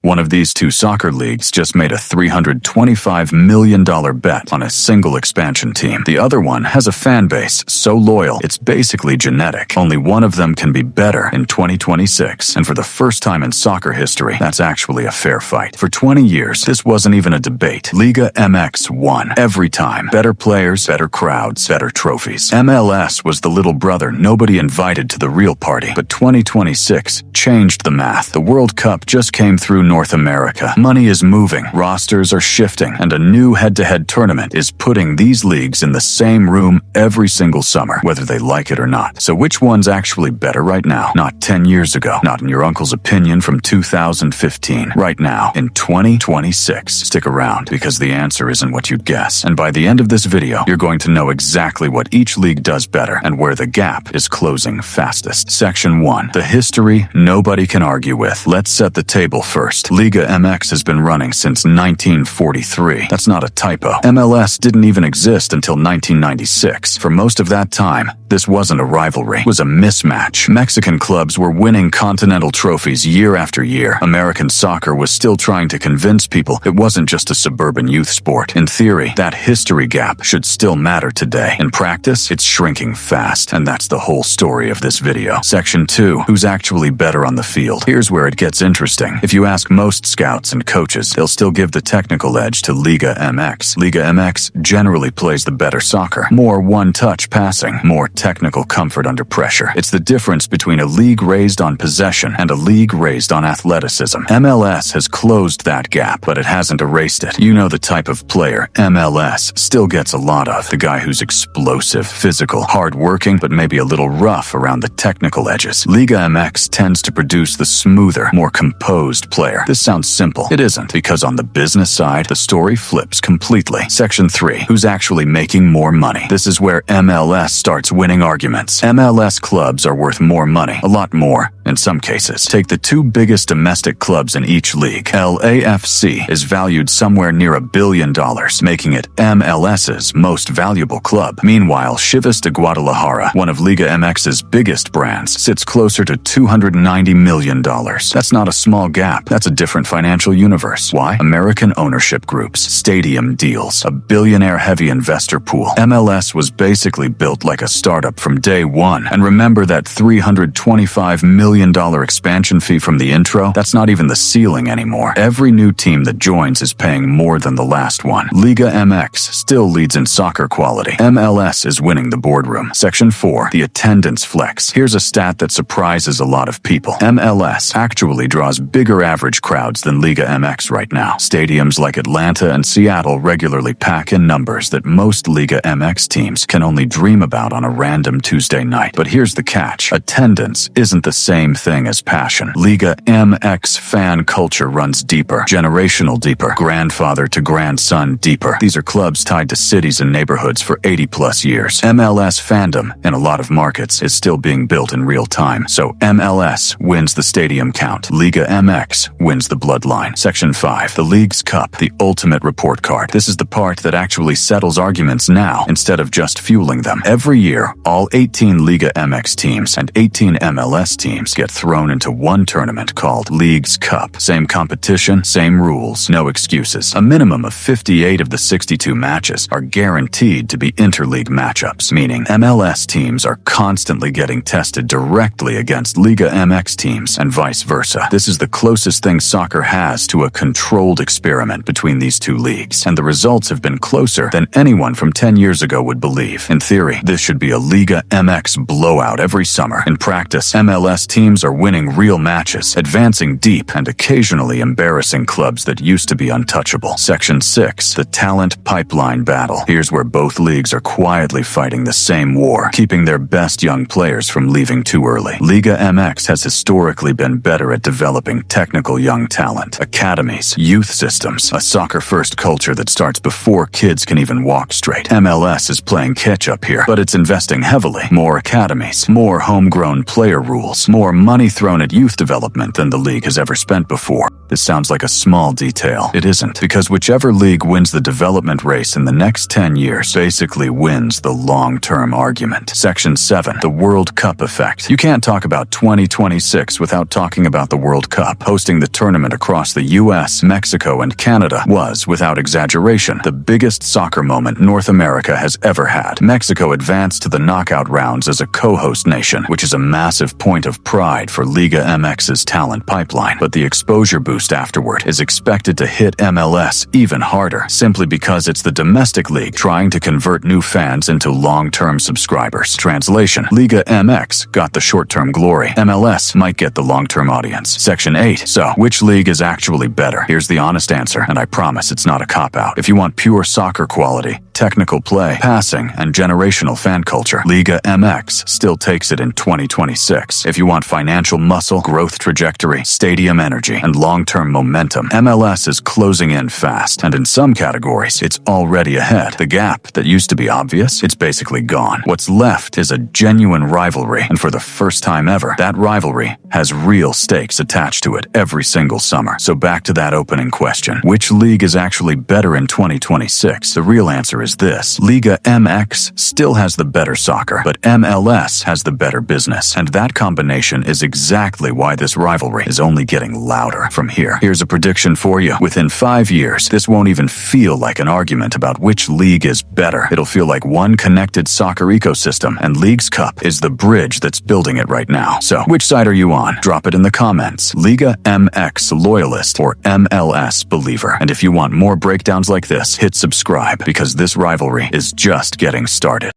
One of these two soccer leagues just made a $325 million bet on a single expansion team. The other one has a fan base so loyal, it's basically genetic. Only one of them can be better in 2026, and for the first time in soccer history, that's actually a fair fight. For 20 years, this wasn't even a debate. Liga MX won every time. Better players, better crowds, better trophies. MLS was the little brother nobody invited to the real party, but 2026 changed the math. The World Cup just came through North America. Money is moving, rosters are shifting, and a new head-to-head tournament is putting these leagues in the same room every single summer, whether they like it or not. So which one's actually better right now? Not 10 years ago, not in your uncle's opinion from 2015. Right now, in 2026. Stick around, because the answer isn't what you'd guess. And by the end of this video, you're going to know exactly what each league does better and where the gap is closing fastest. Section 1. The history nobody can argue with. Let's set the table first. Liga MX has been running since 1943. That's not a typo. MLS didn't even exist until 1996. For most of that time, this wasn't a rivalry. It was a mismatch. Mexican clubs were winning continental trophies year after year. American soccer was still trying to convince people it wasn't just a suburban youth sport. In theory, that history gap should still matter today. In practice, it's shrinking fast, and that's the whole story of this video. Section 2. Who's actually better on the field? Here's where it gets interesting. If you ask most scouts and coaches, they'll still give the technical edge to Liga MX. Liga MX generally plays the better soccer. More one-touch passing, more technical comfort under pressure. It's the difference between a league raised on possession and a league raised on athleticism. MLS has closed that gap, but it hasn't erased it. You know the type of player MLS still gets a lot of. The guy who's explosive, physical, hard-working, but maybe a little rough around the technical edges. Liga MX tends to produce the smoother, more composed player. This sounds simple. It isn't, because on the business side, the story flips completely. Section 3. Who's actually making more money? This is where MLS starts winning arguments. MLS clubs are worth more money, a lot more, in some cases. Take the two biggest domestic clubs in each league. LAFC is valued somewhere near $1 billion, making it MLS's most valuable club. Meanwhile, Chivas de Guadalajara, one of Liga MX's biggest brands, sits closer to $290 million. That's not a small gap. That's a different financial universe. Why? American ownership groups, stadium deals, a billionaire-heavy investor pool. MLS was basically built like a startup from day one. And remember that $325 million expansion fee from the intro? That's not even the ceiling anymore. Every new team that joins is paying more than the last one. Liga MX still leads in soccer quality. MLS is winning the boardroom. Section 4. The attendance flex. Here's a stat that surprises a lot of people. MLS actually draws bigger average crowds than Liga MX right now. Stadiums like Atlanta and Seattle regularly pack in numbers that most Liga MX teams can only dream about on a random Tuesday night. But here's the catch. Attendance isn't the same thing as passion. Liga MX fan culture runs deeper, generational deeper, grandfather to grandson deeper. These are clubs tied to cities and neighborhoods for 80-plus years. MLS fandom, in a lot of markets, is still being built in real time. So MLS wins the stadium count. Liga MX wins the bloodline. Section 5. The League's Cup, the ultimate report card. This is the part that actually settles arguments now, instead of just fueling them. Every year, all 18 Liga MX teams and 18 MLS teams get thrown into one tournament called League's Cup. Same competition, same rules, no excuses. A minimum of 58 of the 62 matches are guaranteed to be interleague matchups, meaning MLS teams are constantly getting tested directly against Liga MX teams and vice versa. This is the closest thing soccer has to a controlled experiment between these two leagues, and the results have been closer than anyone from 10 years ago would believe. In theory, this should be a Liga MX blowout every summer. In practice, MLS teams are winning real matches, advancing deep and occasionally embarrassing clubs that used to be untouchable. Section 6. The talent pipeline battle. Here's where both leagues are quietly fighting the same war, keeping their best young players from leaving too early. Liga MX has historically been better at developing technical young talent, academies, youth systems, a soccer-first culture that starts before kids can even walk straight. MLS is playing catch-up here, but it's investing heavily. More academies, more homegrown player rules, more more money thrown at youth development than the league has ever spent before. This sounds like a small detail. It isn't, because whichever league wins the development race in the next 10 years basically wins the long-term argument. Section 7. The World Cup Effect. You can't talk about 2026 without talking about the World Cup. Hosting the tournament across the US, Mexico, and Canada was, without exaggeration, the biggest soccer moment North America has ever had. Mexico advanced to the knockout rounds as a co-host nation, which is a massive point of pride for Liga MX's talent pipeline. But the exposure boost afterward is expected to hit MLS even harder, simply because it's the domestic league trying to convert new fans into long-term subscribers. Translation: Liga MX got the short-term glory. MLS might get the long-term audience. Section 8. So, which league is actually better? Here's the honest answer, and I promise it's not a cop-out. If you want pure soccer quality, technical play, passing, and generational fan culture, Liga MX still takes it in 2026. If you want financial muscle, growth trajectory, stadium energy, and long-term momentum, MLS is closing in fast, and in some categories, it's already ahead. The gap that used to be obvious, it's basically gone. What's left is a genuine rivalry, and for the first time ever, that rivalry has real stakes attached to it every single summer. So back to that opening question. Which league is actually better in 2026? The real answer is this. Liga MX still has the better soccer, but MLS has the better business. And that combination is exactly why this rivalry is only getting louder from here. Here's a prediction for you. Within 5 years, this won't even feel like an argument about which league is better. It'll feel like one connected soccer ecosystem, and Leagues Cup is the bridge that's building it right now. So, which side are you on? Drop it in the comments. Liga MX loyalist or MLS believer. And if you want more breakdowns like this, hit subscribe, because this rivalry is just getting started.